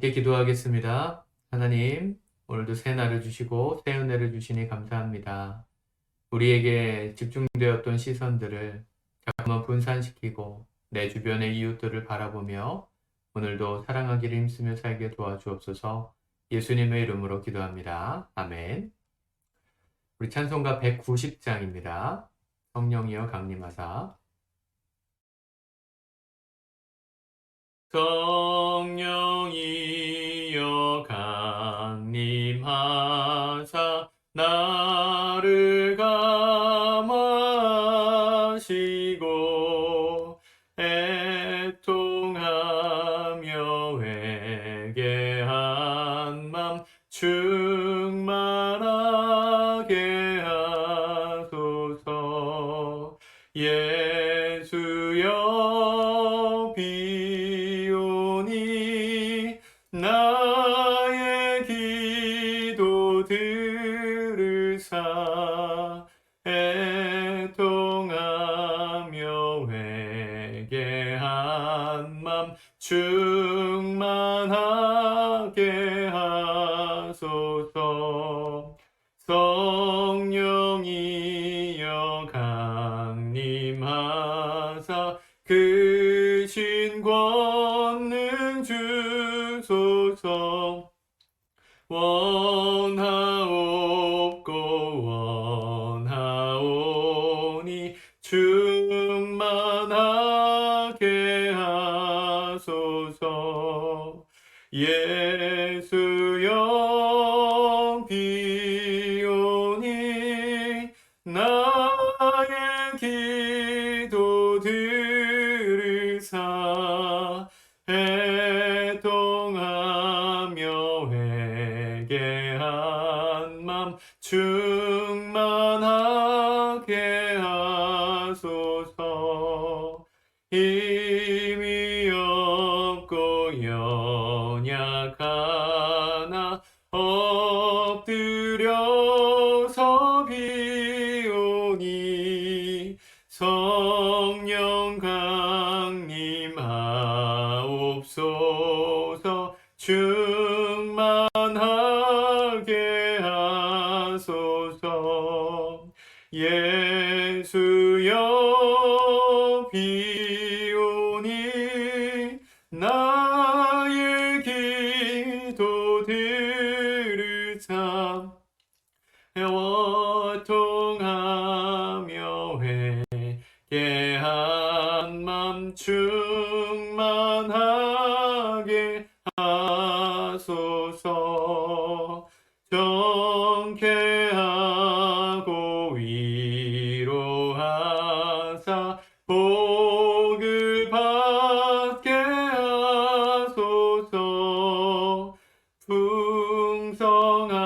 함께 기도하겠습니다. 하나님, 오늘도 새 날을 주시고 새 은혜를 주시니 감사합니다. 우리에게 집중되었던 시선들을 잠깐만 분산시키고 내 주변의 이웃들을 바라보며 오늘도 사랑하기를 힘쓰며 살게 도와주옵소서. 예수님의 이름으로 기도합니다. 아멘. 우리 찬송가 190장입니다. 성령이여 강림하사. 성령이여 강림하사 나를 감하시고 애통하며 회개한 맘 충만하게 하소서. 예수여 비오니 나의 기도 들으사 애통하며 회개한 맘 충만하게 하소서. 성령이여 강림하사 그 신 권능 주소서. 원하옵고 원하오니 충만하게 하소서. 예수여 비오니 나의 기도 들으사 애통하며 회개한 맘 충만하게 하소서. 힘이 없고 연약하나 엎드려서 비오니 성령 강림하옵소서. 충만하게 하소서. 예수여 비오니 나의 기도 들으사 애통하며 회개한 맘 충만하게 하소서. 정케하고 위로하사 복을 받게 하소서.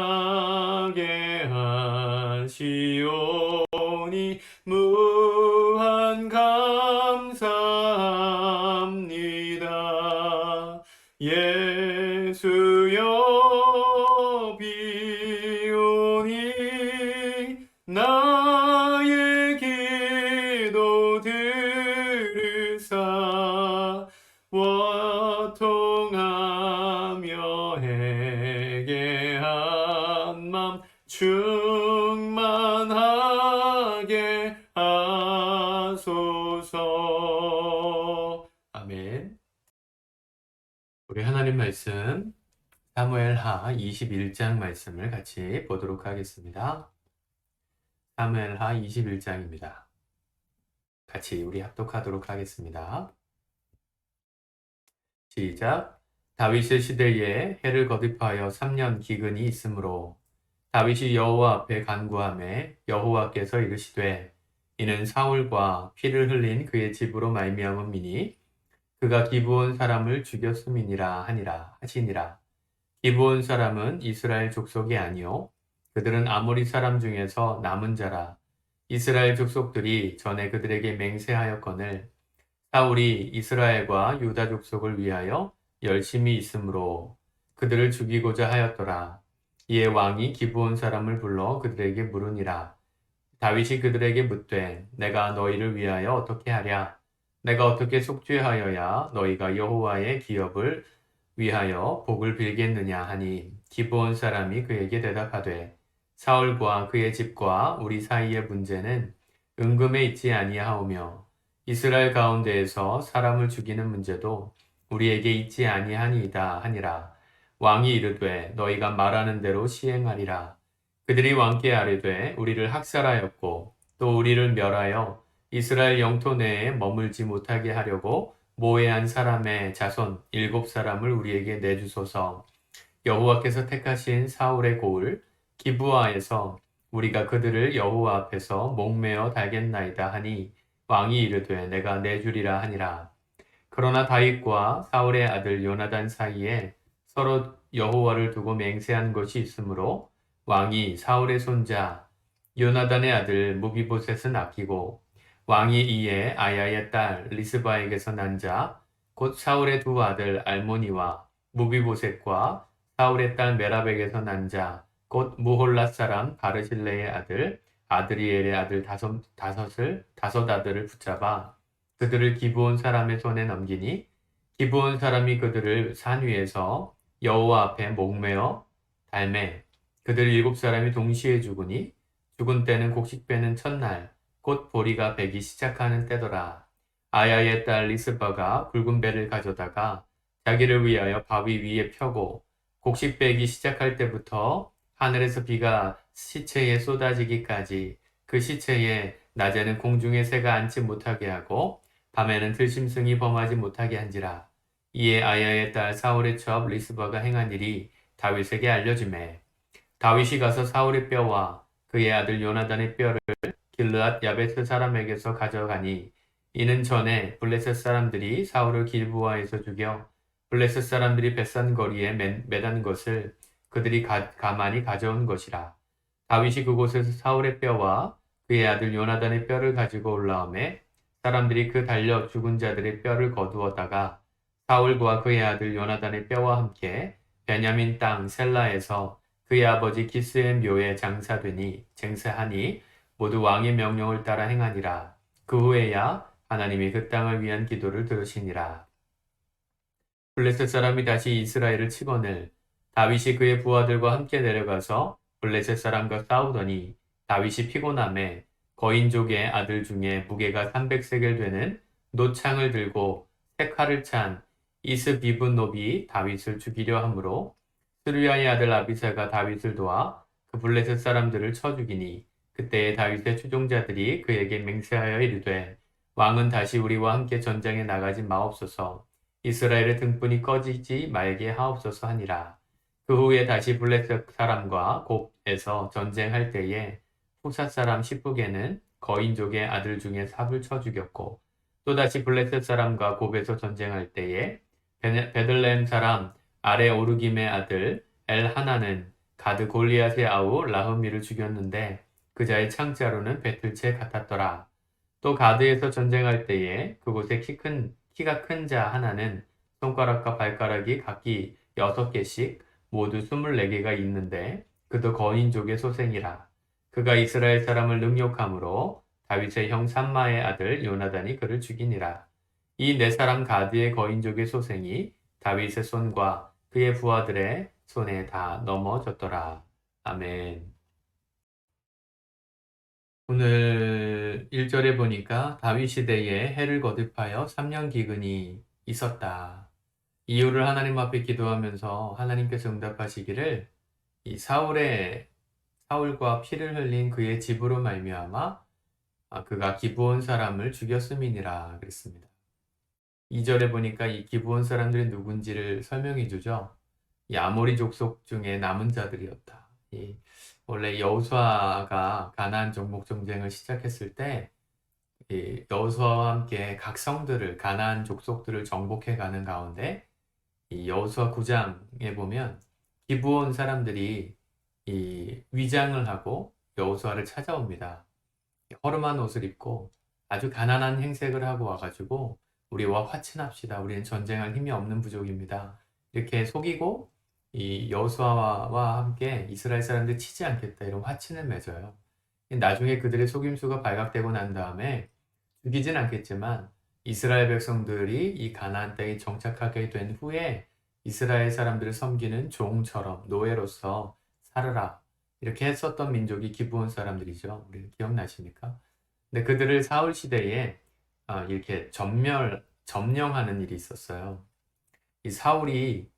풍성하게 하시오니 무한 감사합니다. 예수여 비오니 나의 기도 들으사 원통하며 회개한 맘 충만하게 하소서. 아멘. 우리 하나님 말씀 사무엘하 21장 말씀을 같이 보도록 하겠습니다. 사무엘하 21장입니다. 같이 우리 합독하도록 하겠습니다. 시작. 다윗의 시대에 해를 거듭하여 3년 기근이 있으므로 다윗이 여호와 앞에 간구하매 여호와께서 이르시되 이는 사울과 피를 흘린 그의 집으로 말미암음이니 그가 기브온 사람을 죽였음이니라 하시니라. 기브온 사람은 이스라엘 족속이 아니요 그들은 아모리 사람 중에서 남은 자라. 이스라엘 족속들이 전에 그들에게 맹세하였거늘 사울이 이스라엘과 유다 족속을 위하여 열심히 있으므로 그들을 죽이고자 하였더라. 이에 왕이 기브온 사람을 불러 그들에게 물으니라. 다윗이 그들에게 묻되 내가 너희를 위하여 어떻게 하랴? 내가 어떻게 속죄하여야 너희가 여호와의 기업을 위하여 복을 빌겠느냐 하니 기브온 사람이 그에게 대답하되 사울과 그의 집과 우리 사이의 문제는 은금에 있지 아니하오며 이스라엘 가운데에서 사람을 죽이는 문제도 우리에게 있지 아니하니이다 하니라. 왕이 이르되 너희가 말하는 대로 시행하리라. 그들이 왕께 아뢰되 우리를 학살하였고 또 우리를 멸하여 이스라엘 영토 내에 머물지 못하게 하려고 모해한 사람의 자손 7사람을 우리에게 내주소서. 여호와께서 택하신 사울의 고을 기브아에서 우리가 그들을 여호와 앞에서 목매어 달겠나이다 하니 왕이 이르되 내가 내주리라 하니라. 그러나 다윗과 사울의 아들 요나단 사이에 서로 여호와를 두고 맹세한 것이 있으므로 왕이 사울의 손자 요나단의 아들 무비보셋은 아끼고 왕이 이에 아야의 딸 리스바에게서 난 자 곧 사울의 두 아들 알모니와 무비보셋과 사울의 딸 메랍에게서 난 자 곧 무홀랏 사람 바르실레의 아들 아드리엘의 아들 다섯 아들을 붙잡아 그들을 기브온 사람의 손에 넘기니 기브온 사람이 그들을 산 위에서 여호와 앞에 목매어 달매 그들 7사람이 동시에 죽으니 죽은 때는 곡식 빼는 첫날 곧 보리가 배기 시작하는 때더라. 아야의 딸 리스바가 굵은 배를 가져다가 자기를 위하여 바위 위에 펴고 곡식 빼기 시작할 때부터 하늘에서 비가 시체에 쏟아지기까지 그 시체에 낮에는 공중에 새가 앉지 못하게 하고 밤에는 들짐승이 범하지 못하게 한지라. 이에 아야의 딸 사울의 첩 리스바가 행한 일이 다윗에게 알려지매 다윗이 가서 사울의 뼈와 그의 아들 요나단의 뼈를 길르앗 야베스 사람에게서 가져가니 이는 전에 블레셋 사람들이 사울을 길보아에서 죽여 블레셋 사람들이 벳산 거리에 매단 것을 그들이 가만히 가져온 것이라. 다윗이 그곳에서 사울의 뼈와 그의 아들 요나단의 뼈를 가지고 올라오매 사람들이 그 달려 죽은 자들의 뼈를 거두어다가 사울과 그의 아들 요나단의 뼈와 함께 베냐민 땅 셀라에서 그의 아버지 기스의 묘에 쟁사하니 모두 왕의 명령을 따라 행하니라. 그 후에야 하나님이 그 땅을 위한 기도를 들으시니라. 블레셋 사람이 다시 이스라엘을 치거늘 다윗이 그의 부하들과 함께 내려가서 블레셋 사람과 싸우더니 다윗이 피곤함에 거인족의 아들 중에 무게가 300세겔 되는 노창을 들고 세 칼을 찬 이스비브노비 다윗을 죽이려 하므로 스루야의 아들 아비사가 다윗을 도와 그 블레셋 사람들을 쳐 죽이니 그때에 다윗의 추종자들이 그에게 맹세하여 이르되 왕은 다시 우리와 함께 전장에 나가지 마옵소서. 이스라엘의 등불이 꺼지지 말게 하옵소서 하니라. 그 후에 다시 블레셋 사람과 곱에서 전쟁할 때에 후사 사람 시프게는 거인족의 아들 중에 삽을 쳐 죽였고 또다시 블레셋 사람과 곱에서 전쟁할 때에 베들레헴 사람 아레 오르김의 아들 엘하나는 가드 골리앗의 아우 라흐미를 죽였는데 그자의 창자로는 배틀채 같았더라. 또 가드에서 전쟁할 때에 그곳에 키가 큰 자 하나는 손가락과 발가락이 각기 6개씩 모두 24개가 있는데 그도 거인족의 소생이라. 그가 이스라엘 사람을 능욕함으로 다윗의 형 삼마의 아들 요나단이 그를 죽이니라. 이 네 사람 가드의 거인족의 소생이 다윗의 손과 그의 부하들의 손에 다 넘어졌더라. 아멘. 오늘 1절에 보니까 다윗 시대에 해를 거듭하여 3년 기근이 있었다. 이유를 하나님 앞에 기도하면서 하나님께서 응답하시기를 이 사울과 피를 흘린 그의 집으로 말미암아 그가 기브온 사람을 죽였음이니라 그랬습니다. 2절에 보니까 이 기브온 사람들이 누군지를 설명해 주죠. 이 아모리 족속 중에 남은 자들이었다. 원래 여호수아가 가나안 정복 전쟁을 시작했을 때 여호수아와 함께 각 성들을 가나안 족속들을 정복해 가는 가운데 이 여호수아 9장에 보면 기브온 사람들이 이 위장을 하고 여호수아를 찾아옵니다. 허름한 옷을 입고 아주 가난한 행색을 하고 와가지고 우리와 화친합시다. 우리는 전쟁할 힘이 없는 부족입니다. 이렇게 속이고 이 여호수아와 함께 이스라엘 사람들 치지 않겠다 이런 화친을 맺어요. 나중에 그들의 속임수가 발각되고 난 다음에 죽이진 않겠지만 이스라엘 백성들이 이 가나안 땅에 정착하게 된 후에 이스라엘 사람들을 섬기는 종처럼 노예로서 살아라. 이렇게 했었던 민족이 기브온 사람들이죠. 우리 기억나십니까? 근데 그들을 사울 시대에 이렇게 점령하는 일이 있었어요. 이 사울이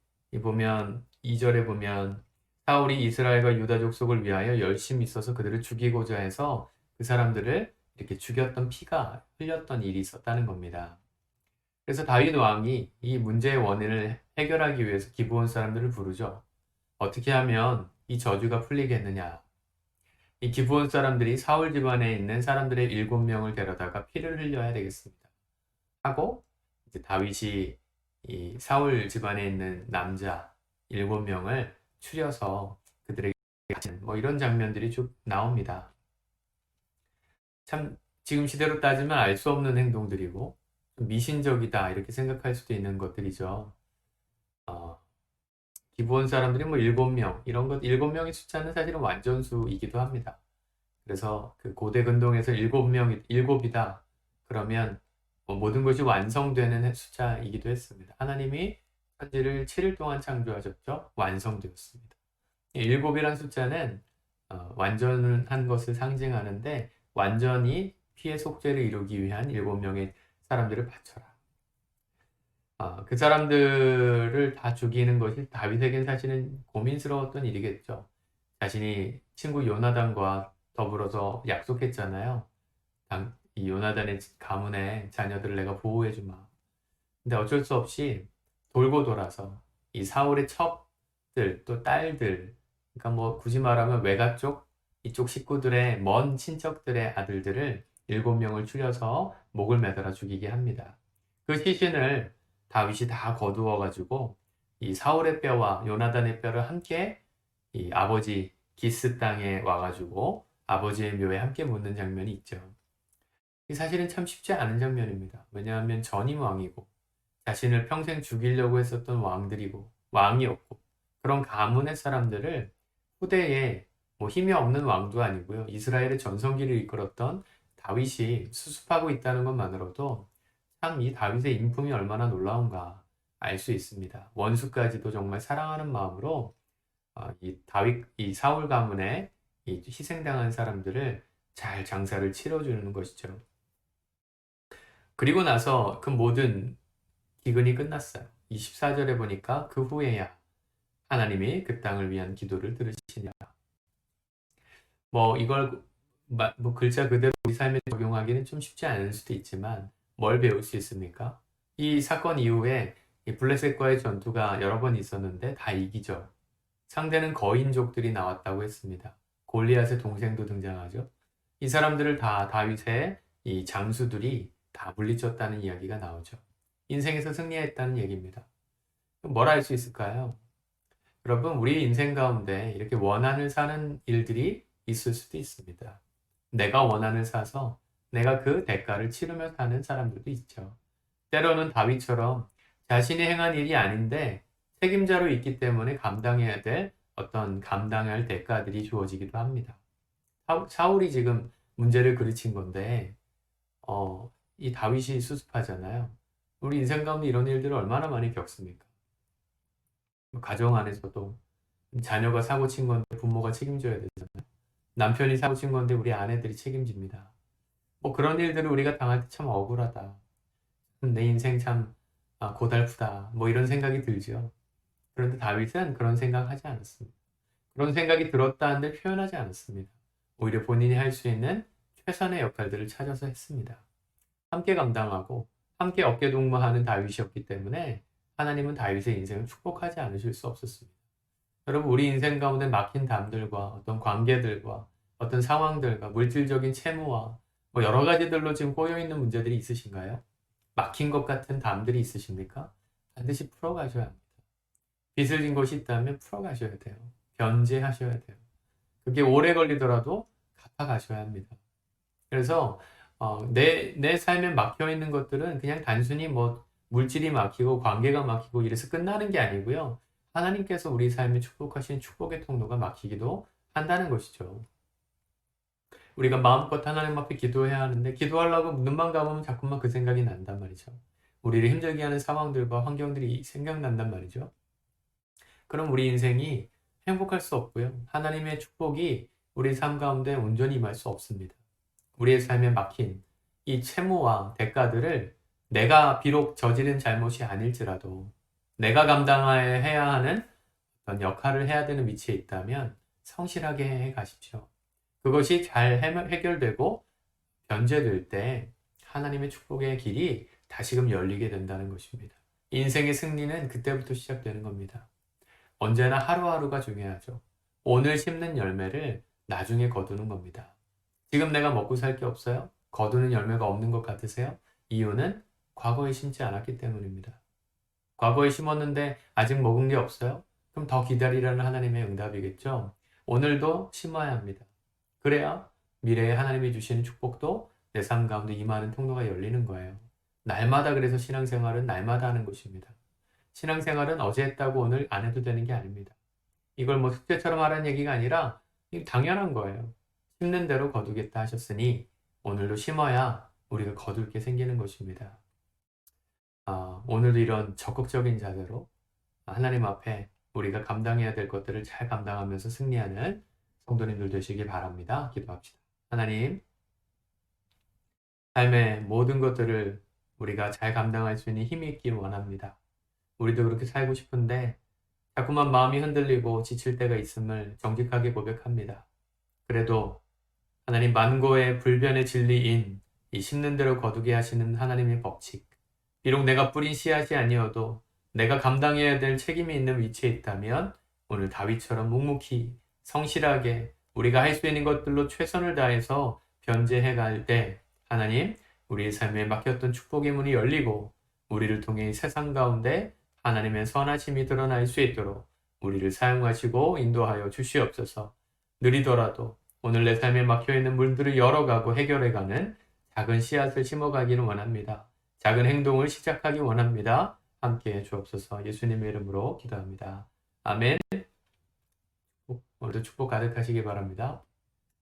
보면 2절에 보면 사울이 이스라엘과 유다 족속을 위하여 열심히 있어서 그들을 죽이고자 해서 그 사람들을 이렇게 죽였던 피가 흘렸던 일이 있었다는 겁니다. 그래서 다윗 왕이 이 문제의 원인을 해결하기 위해서 기브온 사람들을 부르죠. 어떻게 하면 이 저주가 풀리겠느냐? 이 기브온 사람들이 사울 집안에 있는 사람들의 7명을 데려다가 피를 흘려야 되겠습니다. 하고 이제 다윗이 이 사울 집안에 있는 남자 7명을 추려서 그들에게 바치는 뭐 이런 장면들이 쭉 나옵니다. 참 지금 시대로 따지면 알 수 없는 행동들이고 좀 미신적이다 이렇게 생각할 수도 있는 것들이죠. 기브온 사람들이 뭐 7명 이런 것 7명의 숫자는 사실은 완전수이기도 합니다. 그래서 그 고대 근동에서 7명이 7이다 그러면 뭐 모든 것이 완성되는 숫자이기도 했습니다. 하나님이 천지를 7일 동안 창조하셨죠. 완성되었습니다. 7이란 숫자는 완전한 것을 상징하는데 완전히 피의 속죄를 이루기 위한 7명의 사람들을 바쳐라. 그 사람들을 다 죽이는 것이 다윗에겐 사실은 고민스러웠던 일이겠죠. 자신이 친구 요나단과 더불어서 약속했잖아요. 이 요나단의 가문의 자녀들을 내가 보호해주마. 근데 어쩔 수 없이 돌고 돌아서 이 사울의 첩들 또 딸들 그러니까 뭐 굳이 말하면 외가 쪽 이쪽 식구들의 먼 친척들의 아들들을 7명을 추려서 목을 매달아 죽이게 합니다. 그 시신을 다윗이 다 거두어 가지고 이 사울의 뼈와 요나단의 뼈를 함께 이 아버지 기스 땅에 와가지고 아버지의 묘에 함께 묻는 장면이 있죠. 이 사실은 참 쉽지 않은 장면입니다. 왜냐하면 전임 왕이고 자신을 평생 죽이려고 했었던 왕들이고 왕이었고 그런 가문의 사람들을 후대에 뭐 힘이 없는 왕도 아니고요. 이스라엘의 전성기를 이끌었던 다윗이 수습하고 있다는 것만으로도 참 이 다윗의 인품이 얼마나 놀라운가 알 수 있습니다. 원수까지도 정말 사랑하는 마음으로 이 사울 가문의 이 희생당한 사람들을 잘 장사를 치러주는 것이죠. 그리고 나서 그 모든 기근이 끝났어요. 24절에 보니까 그 후에야 하나님이 그 땅을 위한 기도를 들으시니라. 뭐 이걸 뭐 글자 그대로 우리 삶에 적용하기는 좀 쉽지 않을 수도 있지만 뭘 배울 수 있습니까? 이 사건 이후에 이 블레셋과의 전투가 여러 번 있었는데 다 이기죠. 상대는 거인족들이 나왔다고 했습니다. 골리앗의 동생도 등장하죠. 이 사람들을 다 다윗의 이 장수들이 다 물리쳤다는 이야기가 나오죠. 인생에서 승리했다는 얘기입니다. 뭘 알 수 있을까요? 여러분, 우리 인생 가운데 이렇게 원한을 사는 일들이 있을 수도 있습니다. 내가 원한을 사서 내가 그 대가를 치르며 사는 사람들도 있죠. 때로는 다윗처럼 자신이 행한 일이 아닌데 책임자로 있기 때문에 감당해야 될 어떤 감당할 대가들이 주어지기도 합니다. 사울이 지금 문제를 그르친 건데 이 다윗이 수습하잖아요. 우리 인생 가운데 이런 일들을 얼마나 많이 겪습니까? 가정 안에서도 자녀가 사고 친 건데 부모가 책임져야 되잖아요. 남편이 사고 친 건데 우리 아내들이 책임집니다. 뭐 그런 일들을 우리가 당할 때 참 억울하다. 내 인생 참 고달프다. 뭐 이런 생각이 들죠. 그런데 다윗은 그런 생각하지 않았습니다. 그런 생각이 들었다 한들 표현하지 않았습니다. 오히려 본인이 할 수 있는 최선의 역할들을 찾아서 했습니다. 함께 감당하고 함께 어깨동무하는 다윗이었기 때문에 하나님은 다윗의 인생을 축복하지 않으실 수 없었습니다. 여러분, 우리 인생 가운데 막힌 담들과 어떤 관계들과 어떤 상황들과 물질적인 채무와 뭐 여러 가지들로 지금 꼬여있는 문제들이 있으신가요? 막힌 것 같은 담들이 있으십니까? 반드시 풀어가셔야 합니다. 빚을 진 것이 있다면 풀어가셔야 돼요. 변제하셔야 돼요. 그게 오래 걸리더라도 갚아가셔야 합니다. 그래서 내 삶에 막혀있는 것들은 그냥 단순히 뭐 물질이 막히고 관계가 막히고 이래서 끝나는 게 아니고요. 하나님께서 우리 삶에 축복하신 축복의 통로가 막히기도 한다는 것이죠. 우리가 마음껏 하나님 앞에 기도해야 하는데 기도하려고 눈만 감으면 자꾸만 그 생각이 난단 말이죠. 우리를 힘들게 하는 상황들과 환경들이 생각난단 말이죠. 그럼 우리 인생이 행복할 수 없고요. 하나님의 축복이 우리 삶 가운데 온전히 임할 수 없습니다. 우리의 삶에 막힌 이 채무와 대가들을 내가 비록 저지른 잘못이 아닐지라도 내가 감당해야 하는 어떤 역할을 해야 되는 위치에 있다면 성실하게 해 가십시오. 그것이 잘 해결되고 변제될 때 하나님의 축복의 길이 다시금 열리게 된다는 것입니다. 인생의 승리는 그때부터 시작되는 겁니다. 언제나 하루하루가 중요하죠. 오늘 심는 열매를 나중에 거두는 겁니다. 지금 내가 먹고 살 게 없어요? 거두는 열매가 없는 것 같으세요? 이유는 과거에 심지 않았기 때문입니다. 과거에 심었는데 아직 먹은 게 없어요? 그럼 더 기다리라는 하나님의 응답이겠죠? 오늘도 심어야 합니다. 그래야 미래에 하나님이 주시는 축복도 내 삶 가운데 임하는 통로가 열리는 거예요. 날마다 그래서 신앙생활은 날마다 하는 것입니다. 신앙생활은 어제 했다고 오늘 안 해도 되는 게 아닙니다. 이걸 뭐 숙제처럼 하라는 얘기가 아니라 당연한 거예요. 심는 대로 거두겠다 하셨으니 오늘도 심어야 우리가 거둘 게 생기는 것입니다. 오늘도 이런 적극적인 자세로 하나님 앞에 우리가 감당해야 될 것들을 잘 감당하면서 승리하는 성도님들 되시길 바랍니다. 기도합시다. 하나님, 삶의 모든 것들을 우리가 잘 감당할 수 있는 힘이 있길 원합니다. 우리도 그렇게 살고 싶은데 자꾸만 마음이 흔들리고 지칠 때가 있음을 정직하게 고백합니다. 그래도 하나님 만고의 불변의 진리인 이 심는 대로 거두게 하시는 하나님의 법칙, 비록 내가 뿌린 씨앗이 아니어도 내가 감당해야 될 책임이 있는 위치에 있다면 오늘 다윗처럼 묵묵히 성실하게 우리가 할 수 있는 것들로 최선을 다해서 변제해 갈 때 하나님 우리의 삶에 막혔던 축복의 문이 열리고 우리를 통해 세상 가운데 하나님의 선하심이 드러날 수 있도록 우리를 사용하시고 인도하여 주시옵소서. 느리더라도 오늘 내 삶에 막혀있는 문들을 열어가고 해결해가는 작은 씨앗을 심어가기를 원합니다. 작은 행동을 시작하기 원합니다. 함께해 주옵소서. 예수님의 이름으로 기도합니다. 아멘. 오늘도 축복 가득하시기 바랍니다.